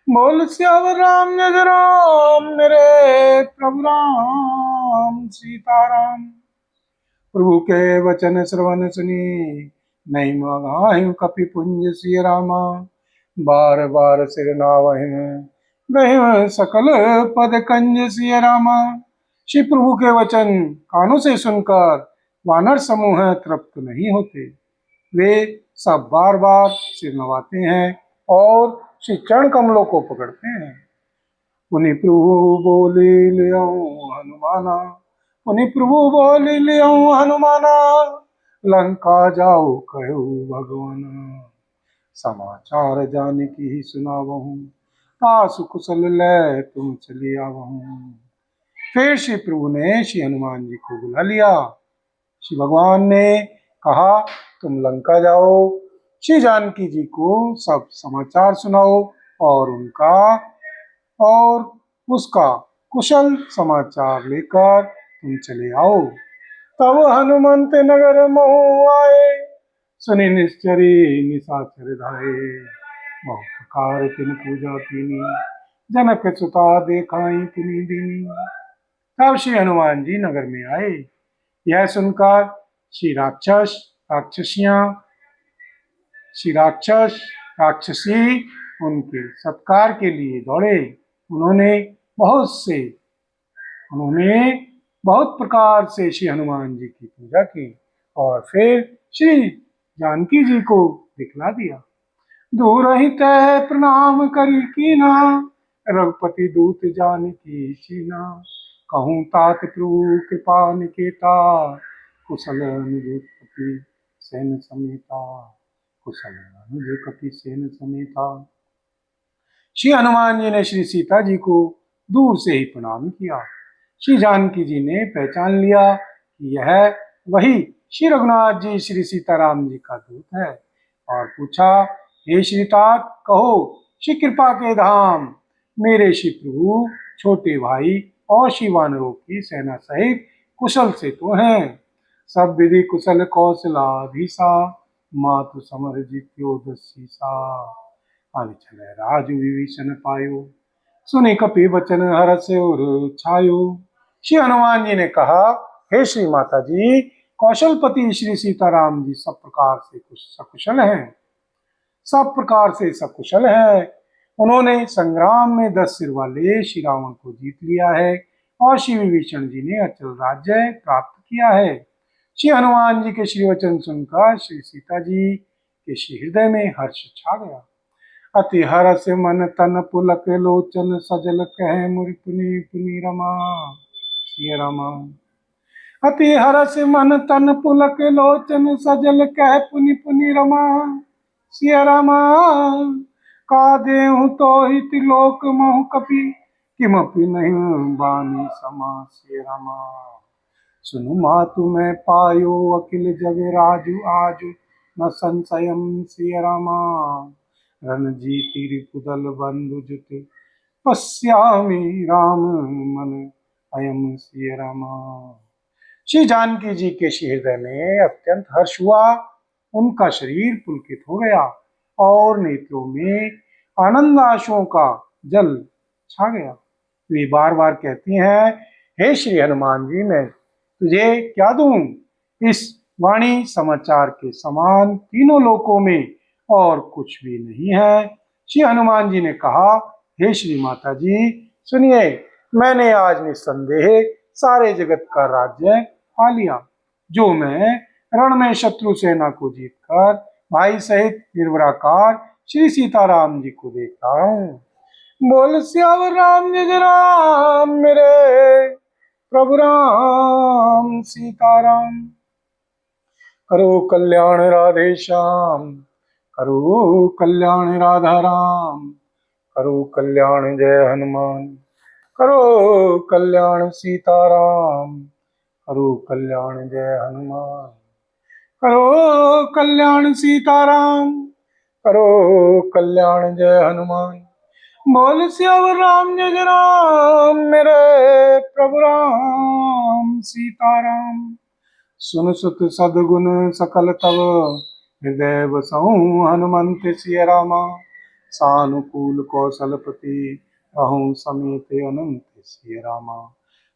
बोल सियावर रामचंद्र राम मेरे प्रभु राम सीताराम। प्रभु के वचन श्रवण सुनी नहीं मगाहि कपि पुंज सिय रामा। बार बार सिर नावहिं गहि सकल पद कंज सिय रामा। श्री प्रभु के वचन कानों से सुनकर वानर समूह तृप्त नहीं होते। वे सब बार बार सिर नवाते हैं और श्री चरण कमलों को पकड़ते हैं। पुनि प्रभु बोले ले हनुमाना। पुनि प्रभु बोले ले हनुमाना। लंका जाओ कहो भगवान। समाचार जान की ही सुनावहूँ। तासु कुशल ले तुम चले आवहूँ। फिर श्री प्रभु ने श्री हनुमान जी को बुला लिया। श्री भगवान ने कहा तुम लंका जाओ, श्री जानकी जी को सब समाचार सुनाओ और उसका कुशल समाचार लेकर तुम चले आओ। तब हनुमंत नगर महु आए, सुनि निश्चरी निशाचर धाये। बहुत प्रकार तिन पूजा कीनी, जनक सुता देखाई तिनि दीनी। तब श्री हनुमान जी नगर में आए। यह सुनकर श्री राक्षसी उनके सत्कार के लिए दौड़े। उन्होंने बहुत प्रकार से श्री हनुमान जी की पूजा की और फिर श्री जानकी जी को दिखला दिया। दूर ही तय प्रणाम करी कीना, रघुपति दूत जानकी चीना। कहूँ तात प्रभु कृपा निकेता, कुशल अनुज कपि सेन समेता। कुशल अनुज कपि सेन समेता। श्री हनुमान जी ने श्री सीता जी को दूर से ही प्रणाम किया। श्री जानकी जी ने पहचान लिया कि यह वही श्री रघुनाथ जी श्री सीताराम जी का दूत है और पूछा, हे श्री तात, कहो श्री कृपा के धाम। मेरे श्री प्रभु छोटे भाई और श्री वानरों की सेना सहित कुशल से तो हैं। सब विधि कुशल कौशलाधीसा, मातु समर जित्योदशीसा। आगे चले राजु विभीषण पायो, सुनि कपि वचन हर्ष उर छायो। श्री हनुमान जी ने कहा, हे श्री माता जी, कौशलपति श्री सीताराम जी सब प्रकार से सकुशल हैं। सब प्रकार से सकुशल है। उन्होंने संग्राम में 10 सिर वाले श्री रावण को जीत लिया है और श्री विभीषण जी ने अचल राज्य प्राप्त किया है। श्री हनुमान जी के श्री वचन सुनकर श्री सीता जी के श्री हृदय में हर्ष छा गया। अति हर्ष मन तन पुलक लोचन, सजल कह मुरि पुनि पुनि रमा सिय रमा। अति हर्ष मन तन पुलक लोचन, सजल कह पुनि पुनि रमा सिय रमा। का देहु तो हित लोक महु कपि, किमपि नहीं बानी समा सिय रमा। सुनु मातु मैं पायो, अखिल जग राजु आजु न संशयम सिय रमा। रणजीति रिपुदल बंधु जुट, पश्यामि राम मन अयम सिय रमा। श्री जानकी जी के श्री हृदय में अत्यंत हर्ष हुआ। उनका शरीर पुलकित हो गया और नेत्रों में आनंद आंसुओं का जल छा गया। वे बार बार कहती हैं, हे श्री हनुमान जी, मैं तुझे क्या दूं? इस वाणी समाचार के समान तीनों लोकों में और कुछ भी नहीं है। श्री हनुमान जी ने कहा, हे श्री माता जी, सुनिए, मैंने आज निस्संदेह सारे जगत का राज्य पा लिया, जो मैं रण में शत्रु सेना को जीतकर भाई सहित निर्भराकार श्री सीताराम जी को देख रहा हूँ। बोल सियावर रामचंद्र राम मेरे प्रभु राम सीताराम। करो कल्याण राधे श्याम, करो कल्याण राधा राम। करो कल्याण जय हनुमान, करो कल्याण सीताराम। करो कल्याण जय हनुमान, करो कल्याण सीताराम। करो कल्याण जय हनुमान। बोल सियावर रामचंद्र राम मेरे प्रभु राम सीताराम। सुन सुत सद्गुण सकल तव, हृदय बसहु हनुमंत सिय रामा। सानुकूल कौशलपति रहूं समेत अनंत सिय रामा।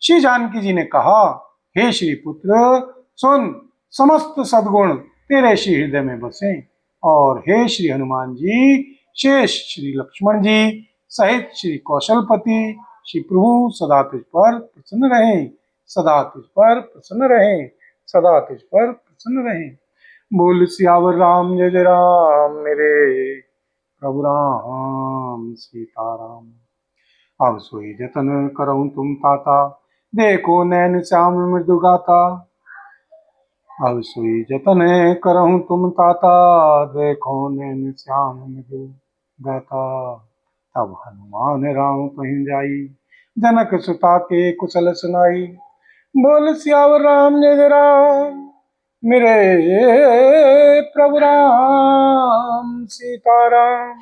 श्री जानकी जी ने कहा, हे श्री पुत्र, सुन, समस्त सद्गुण तेरे श्री हृदय में बसे, और हे श्री हनुमान जी, शेष श्री लक्ष्मण जी सहित श्री कौशलपति श्री प्रभु सदा तुझ पर प्रसन्न रहे, सदा तुझ पर प्रसन्न रहे, सदा तुझ पर प्रसन्न रहे। बोल सियावर राम जय जय राम, मेरे प्रभु राम सीताराम। अब सोई जतन करऊं तुम ताता, देखो नैन श्याम मृदु गाता। अब सोई जतन करऊं तुम ताता, देखो नैन श्याम मृदु गाता। तब हनुमान राम पहुँ जाई, जनक सुता के कुशल सुनाई। बोल सियावर राम जय जय राम, मेरे प्रभु राम सीताराम।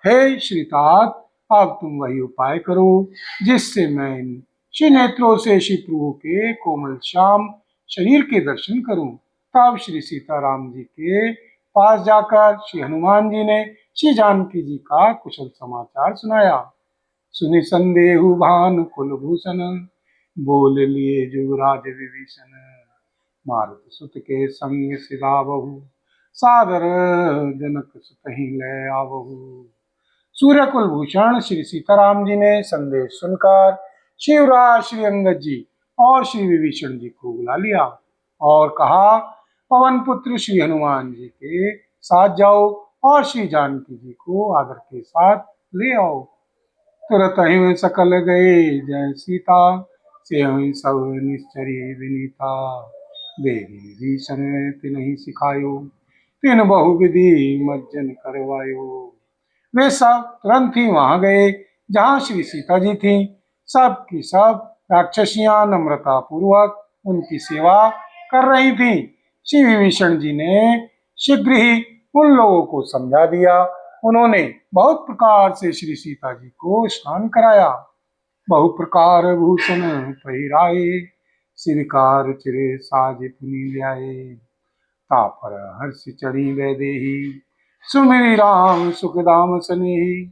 हे श्रीतात, अब तुम वही उपाय करो जिससे मैं इन श्री नेत्रों से श्री प्रभु के कोमल श्याम शरीर के दर्शन करूं। तब श्री सीताराम जी के पास जाकर श्री हनुमान जी ने श्री जानकी जी का कुशल समाचार सुनाया। सुनि संदेहु भानु कुलभूषण, बोल लिए जुगराज विभीषण। मारुत सुत के संग सिधावहु, सादर जनक सुत ही ले आवहु। सूर्य कुलभूषण श्री सीताराम जी ने संदेश सुनकर शिवराज श्री अंगद जी और श्री विभीषण जी को बुला लिया और कहा, पवन पुत्र श्री हनुमान जी के साथ जाओ और श्री जानकी जी को आदर के साथ ले आओ। तुरत ही सकल गए जय सीता, से सब निश्चरी विनीता। देवी विभीषण तिन्हि सिखायो, तीन बहुविधि मज्जन करवायो। वे सब तुरंत ही वहां गए जहां श्री सीता जी थी। सब की सब राक्षसियां नम्रता पूर्वक उनकी सेवा कर रही थी। श्री विभीषण जी ने शीघ्र ही उन लोगों को समझा दिया। उन्होंने बहुत प्रकार से श्री सीता जी को स्नान कराया। बहु प्रकार भूषण पहिराए, सिरकार चिरे साज पुनि ल्याए। तापर हर्ष चढ़ी वैदेही, सुमिरि राम सुखदाम सनेही।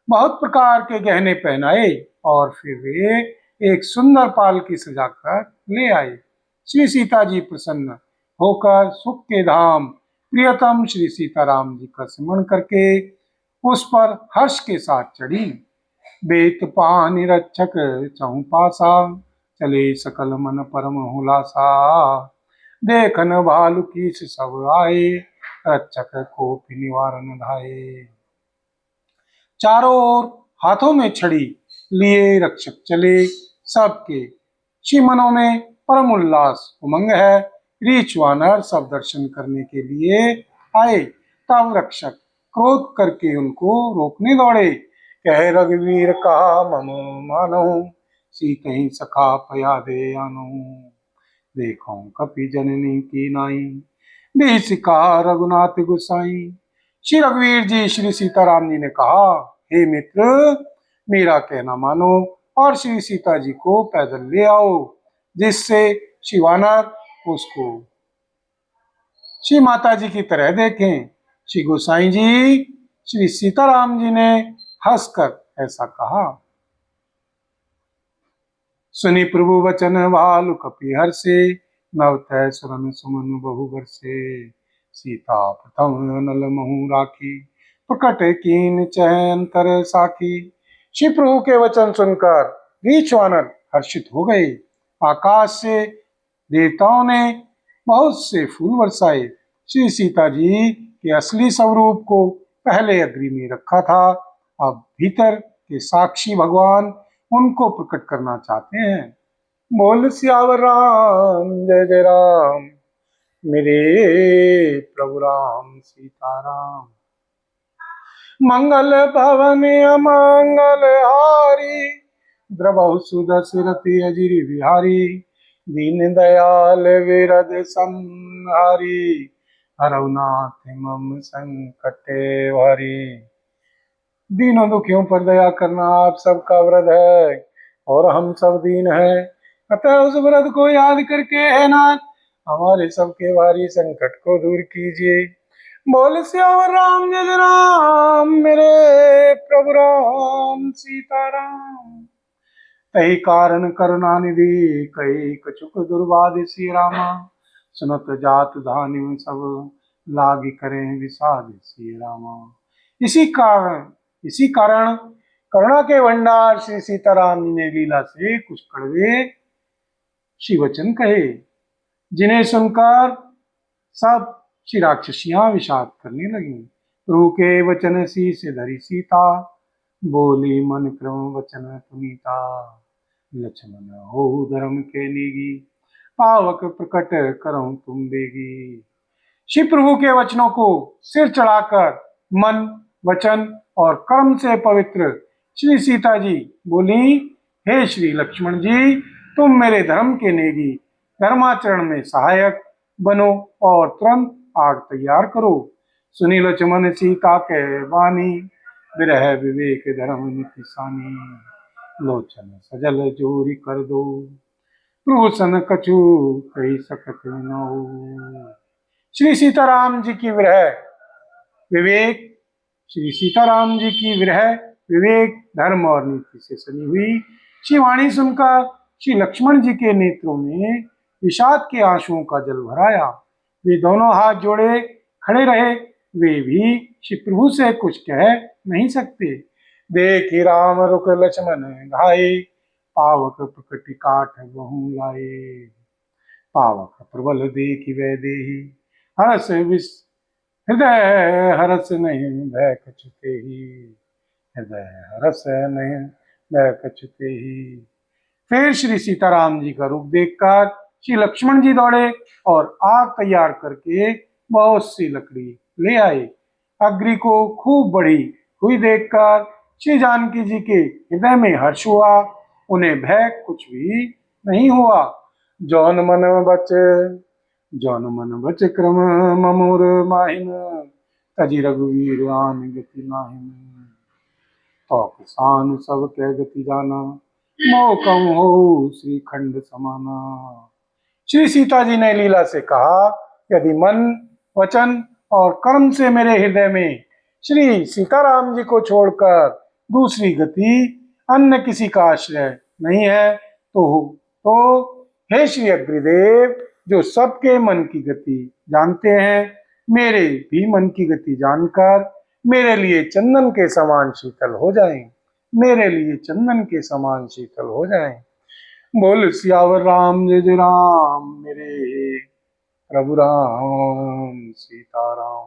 बहुत प्रकार के गहने पहनाए और फिर वे एक सुंदर पालकी सजाकर ले आए। श्री सीता जी प्रसन्न होकर सुख के धाम प्रियतम श्री सीताराम जी का स्मरण करके उस पर हर्ष के साथ चढ़ी। बेत पानि रक्षक चहु पासा, चले सकल मन परम हुलासा। देखन भालु कीस सब आए, रक्षक कोपि निवारण धाये। चारों ओर हाथों में छड़ी लिए रक्षक चले। सबके श्री मनों में परम उल्लास उमंग है। रीछ वानर सब दर्शन करने के लिए आए। तब रक्षक क्रोध करके उनको रोकने दौड़े। कह रघुवीर कहा मम मानो, सीतहि सखा पया दे आनो। देखो कपि जननी की नाई, देशिका रघुनाथ गुसाई। श्री रघुवीर जी श्री सीताराम जी ने कहा, हे मित्र, मेरा कहना मानो और श्री सीता जी को पैदल ले आओ, जिससे श्री वानर उसको श्री माता जी की तरह देखें। श्री गोसाई जी श्री सीताराम जी ने हंसकर ऐसा कहा। सुनि प्रभु वचन भालु कपि हर्षे, नव तै सुरन सुमन बहु बरसे। सीता प्रथम नल महु राखी, प्रकट कीन चह अंतर साखी। श्री प्रभु के वचन सुनकर रीछ वानर हर्षित हो गए। आकाश से देवताओं ने बहुत से फूल बरसाए। श्री सीता जी के असली स्वरूप को पहले अग्नि में रखा था, अब भीतर के साक्षी भगवान उनको प्रकट करना चाहते हैं। बोल सियावर राम जय जय राम, मेरे प्रभु राम सीताराम। मंगल भवन अमंगल हारी, द्रवहु सुदशरथि अजिर बिहारी। दीन दयाल विरद संहारी, हरौ नाथ मम संकट हरि। दीनों दुखियों पर दया करना आप सबका व्रत है और हम सब दीन हैं, अतः उस व्रत को याद करके है नाथ हमारे सबके भारी संकट को दूर कीजिए। बोल श्यावर राम जय जय राम मेरे प्रभु राम सीताराम। तही कारण करुणा निधि कही कछुक दुर्वादि श्री रामा। सुनत जात धानि सब लागी करें विषाद श्री रामा। इसी कारण करुणा के भंडार श्री सीताराम जी ने लीला से कुछ कड़वे श्री वचन कहे, जिन्हें सुनकर सब श्री राक्षसियां विषाद करने लगी। प्रभु के वचन सी से धरी सीता, बोली मन क्रम वचन पुनीता। लक्ष्मण हो धर्म के नीगी, पावक प्रकट करो तुम बेगी। श्री प्रभु के वचनों को सिर चढ़ाकर मन वचन और कर्म से पवित्र श्री सीता जी बोली, हे श्री लक्ष्मण जी, तुम मेरे धर्म के नेगी, धर्माचरण में सहायक बनो और तुरंत आग तैयार करो। सुनी लक्ष्मण सीता के वाणी, विरह विवेक धर्म नीति सानी। लोचन सजल जोरी कर दो, प्रभु सन कछु कही सकत न हो। श्री सीताराम जी की विरह विवेक, श्री सीताराम जी की विरह विवेक धर्म और नीति से सनी हुई श्री वाणी सुनकर श्री लक्ष्मण जी के नेत्रों में विषाद के आंसुओं का जल भराया। वे दोनों हाथ जोड़े खड़े रहे, वे भी श्री प्रभु से कुछ कह नहीं सकते। देखी राम रुख लक्ष्मण घाये, पावक प्रकटि काठ बहु लाए। पावक प्रबल देखी वै देही, हरस विष हृदय हरस नहीं भय कछुते ही। हृदय हरस नहीं भय कछुते ही। फिर श्री सीताराम जी का रूप देखकर श्री लक्ष्मण जी दौड़े और आग तैयार करके बहुत सी लकड़ी ले आए। अग्नि को खूब बढ़ी हुई देखकर श्री जानकी जी के हृदय में हर्ष हुआ, उन्हें भय कुछ भी नहीं हुआ। जौन मन बच क्रम ममोर माहिन, तजी रघुवीर आन गति नाहिन। तो किसान सब के गति जाना, मोह कम हो श्री खंड समाना। श्री सीता जी ने लीला से कहा, यदि मन वचन और कर्म से मेरे हृदय में श्री सीताराम जी को छोड़कर दूसरी गति अन्य किसी का आश्रय नहीं है तो हे श्री अग्निदेव, जो सबके मन की गति जानते हैं, मेरे भी मन की गति जानकर मेरे लिए चंदन के समान शीतल हो जाएं, मेरे लिए चंदन के समान शीतल हो जाएं। बोल सियावर राम जय जय राम मेरे प्रभु राम सीताराम।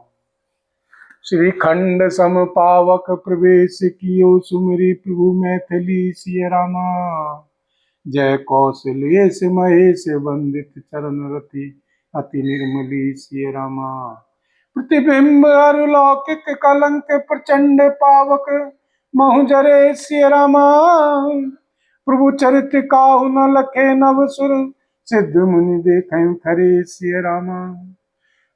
श्री खंड सम पावक प्रवेश कियो, सुमरी प्रभु मैथिली सिय रामा। जय कौशल्य से महेश वंदित चरण रति, अति निर्मली सिय रामा। प्रतिबिंब अलौकिक कलंक प्रचंड पावक, महु जरे सिय रामा। प्रभु चरित काहु न लखे नव सुर, सिद्ध मुनि देखें खरे सिय रामा।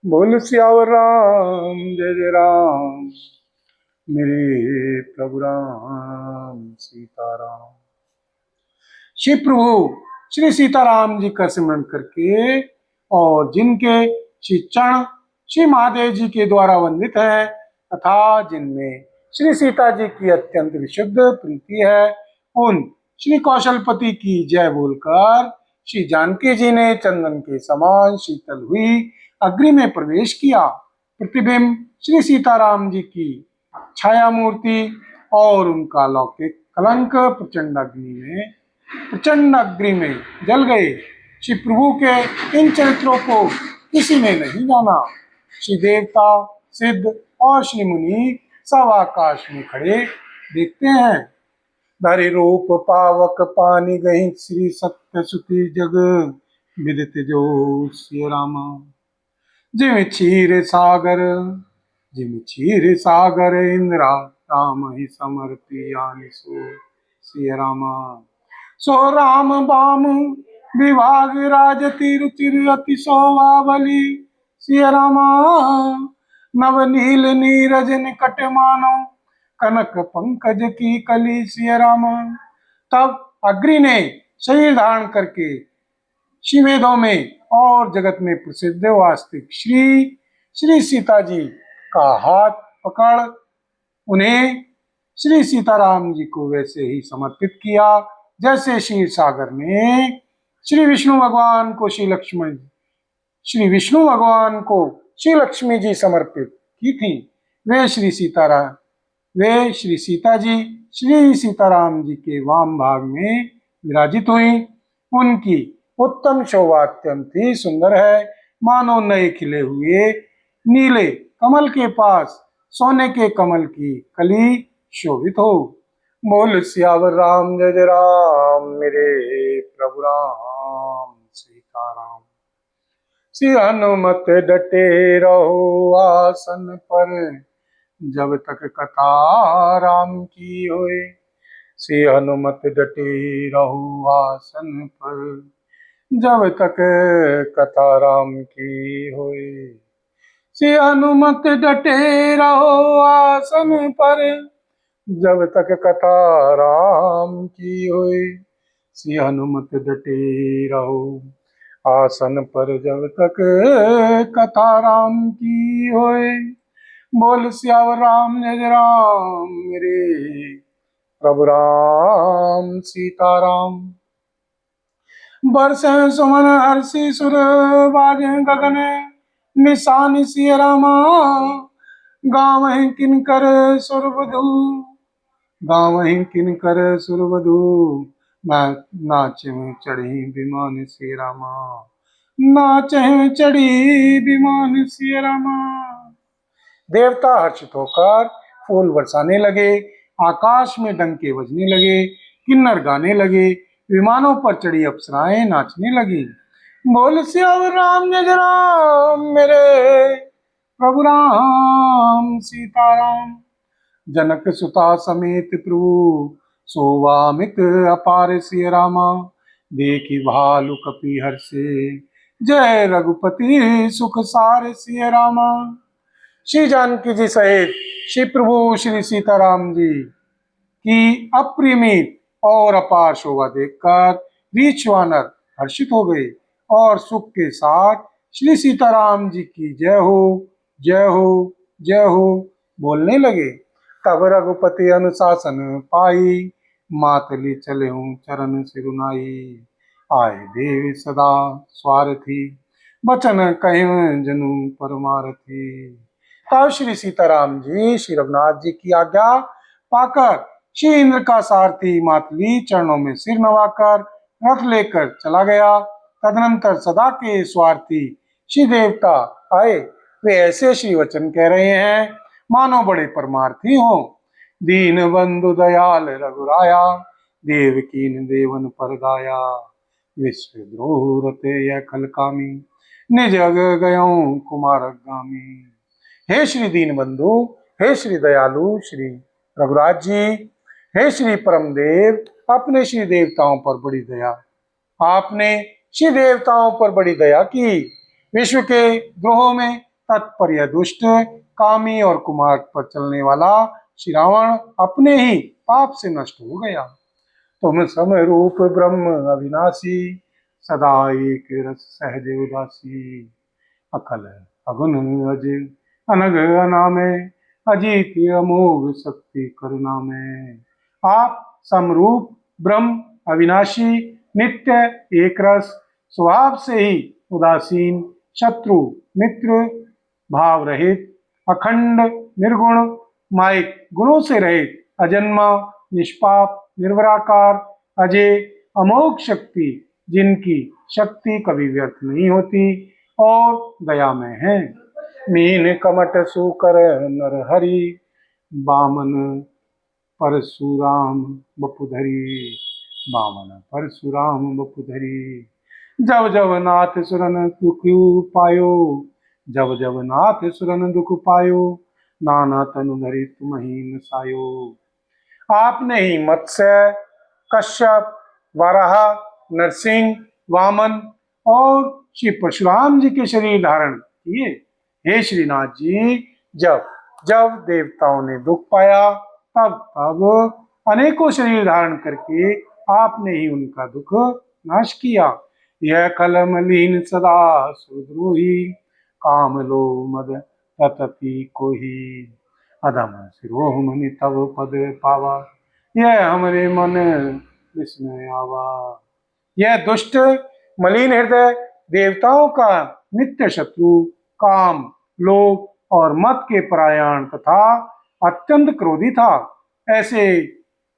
बोल सियावर राम जय जय राम मेरे प्रभु राम सीताराम। श्री प्रभु श्री सीताराम जी का स्मरण करके और जिनके श्री चरण श्री महादेव जी के द्वारा वंदित है तथा जिनमें श्री सीता जी की अत्यंत विशुद्ध प्रीति है, उन श्री कौशलपति की जय बोलकर श्री जानकी जी ने चंदन के समान शीतल हुई अग्नि में प्रवेश किया। प्रतिबिंब श्री सीताराम जी की छाया मूर्ति और उनका लौकिक कलंक प्रचंड अग्नि में जल गए। श्री प्रभु के इन चरित्रों को किसी ने नहीं जाना। श्री देवता सिद्ध और श्री मुनि सब आकाश में खड़े देखते हैं। धरि रूप पावक पानी गही, श्री सत्य सुति जग विदित जो सिय रामा। जिम क्षीर सागर इंद्रा, राम ही समर्पी आनि सो सिय रामा। सो राम बाम विभाग राजति रुचिर अति शोभावली सिय रामा। नव नील नीरज निकट मानो, कनक पंकज की कली सिय रामा। तब अग्नि ने शरीर धारण करके शिवेदों में और जगत में प्रसिद्ध वास्तविक श्री सीता जी का हाथ पकड़ उन्हें श्री सीताराम जी को वैसे ही समर्पित किया जैसे क्षीर सागर में श्री विष्णु भगवान को श्री लक्ष्मी जी समर्पित की थी। वे श्री सीता जी श्री सीताराम जी के वाम भाग में विराजित हुई। उनकी उत्तम शोभा अत्यंत ही सुंदर है, मानो नए खिले हुए नीले कमल के पास सोने के कमल की कली शोभित हो। बोल सियावर राम जय जय राम, मेरे प्रभु राम सीताराम। श्री हनुमत डटे रहो आसन पर, जब तक कथा राम की होए। श्री हनुमत डटे रहो आसन पर, जब तक कथा राम की होए। श्री हनुमत डटे रहो आसन पर, जब तक कथा राम की होए। श्री हनुमत डटे रहो आसन पर, जब तक कथा राम की होए। बोल सियावर राम जय जय राम, मेरे प्रभु राम सीताराम। बरसे सुमन हर्षि सुर बाजे गगन, निशान सिय रामा गावहि किनकर सुरवधु। गावहि किनकर सुरवधु, नाचे चढ़ी विमान सिय रामा, नाचे चढ़ी विमान सिय रामा। देवता हर्षित होकर फूल बरसाने लगे, आकाश में डंके बजने लगे, किन्नर गाने लगे, विमानों पर चढ़ी अप्सराएं नाचने लगी। बोल सियावर राम जय जय राम, मेरे प्रभु राम सीताराम। जनक सुता समेत प्रभु सोवामित अपार सिय रामा, देखी भालु कपि हर्षे, जय रघुपति सुख सार सिय रामा। श्री जानकी जी सहित श्री प्रभु श्री सीताराम जी की अप्रिमित और अपार शोभा देखकर रीछ वानर हर्षित हो गए और सुख के साथ श्री सीताराम जी की जय हो, जय हो, जय हो बोलने लगे। तब रघुपति अनुशासन पाई, मातली चले हूँ चरण सिरुनाई। आए देव सदा स्वारथी, बचन कहीं जनु परमारथी। तब श्री सीताराम जी श्री रघुनाथ जी की आज्ञा पाकर श्री इंद्र का सारथी मातली चरणों में सिर नवाकर रथ लेकर चला गया। तदनंतर सदा के स्वार्थी श्री देवता आए। वे ऐसे श्री वचन कह रहे हैं मानो बड़े परमार्थी हो। दीन बंधु दयाल रघुराया, देवकीन देवन पर दाया। विश्व द्रोह रते यह खल कामी, निज अग गयों कुमार गामी। हे श्री दीन बंधु, हे श्री दयालु श्री रघुराज जी, हे श्री परम देव, अपने श्री देवताओं पर बड़ी दया, आपने श्री देवताओं पर बड़ी दया की। विश्व के द्रोहों में तत्पर यह दुष्ट कामी और कुमार पर चलने वाला श्री रावण अपने ही पाप से नष्ट हो गया। तुम समरूप ब्रह्म अविनाशी, सदा एक रस सहज उदासी। अकल अगुन अजित अनग अनामे, अजीत अमोघ शक्ति करुणा में। आप समरूप ब्रह्म अविनाशी, नित्य एक रस, स्वभाव से ही उदासीन, शत्रु मित्र भाव रहित, अखंड निर्गुण माइक गुणों से रहित, अजन्मा निष्पाप निर्वराकार, अजय अमोघ शक्ति, जिनकी शक्ति कभी व्यर्थ नहीं होती और दयामय है। मीन कमट सुकर नर हरि, बामन परशुराम बपुधरी। बामन परशुराम बपुधरी। जब जब नाथ सुरन दुख पायो, जब जब नाथ सुरन दुख पायो, नाना तनु धरि तुमहि नसायो। आपने ही मत्स्य, कश्यप, वराह, नरसिंह, वामन और श्री परशुराम जी के शरीर धारण किए। हे श्रीनाथ जी, जब जब देवताओं ने दुख पाया तब तब अनेकों शरीर धारण करके आपने ही उनका दुख नाश किया। यह कलम लीन सदा सुद्रोही, काम लो मद ततपि कोहि अधम सिरोह मुनि तब पद पावा। यह हमरे मन विस्मय आवा। यह दुष्ट मलिन हृदय देवताओं का नित्य शत्रु, काम, लोभ और मत के परायण तथा अत्यंत क्रोधी था। ऐसे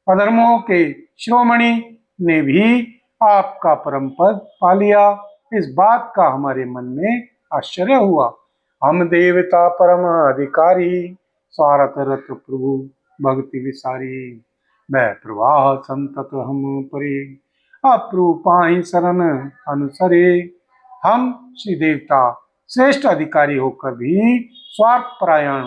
अधर्मों के शिरोमणि ने भी आपका परम पद पा लिया। इस बात का हमारे मन में आश्चर्य हुआ। हम देवता परम अधिकारी, स्वार्थ रत प्रभु भक्ति विसारी। वह प्रवाह संतत हम परे, अप्रूपाहि शरण अनुसरे। हम श्री देवता श्रेष्ठ अधिकारी होकर भी स्वार्थ परायण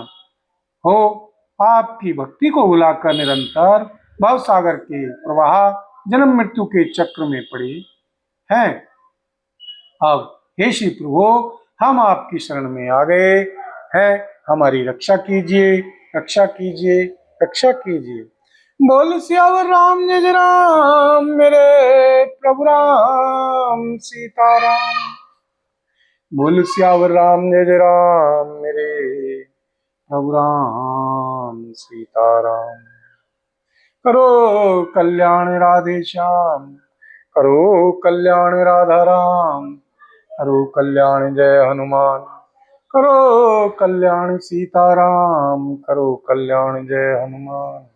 हो आपकी भक्ति को भुलाकर निरंतर भव सागर के प्रवाह जन्म मृत्यु के चक्र में पड़े हैं। अब हे श्री प्रभु, हम आपकी शरण में आ गए हैं। हमारी रक्षा कीजिए, रक्षा कीजिए, रक्षा कीजिए। बोल सियावर राम जय राम, मेरे प्रभु राम सीताराम। बोल सियावर राम जय राम, मेरे प्रभु राम सीताराम। करो कल्याण राधे श्याम, करो कल्याण राधा राम, करो कल्याण जय हनुमान, करो कल्याण सीताराम, करो कल्याण जय हनुमान।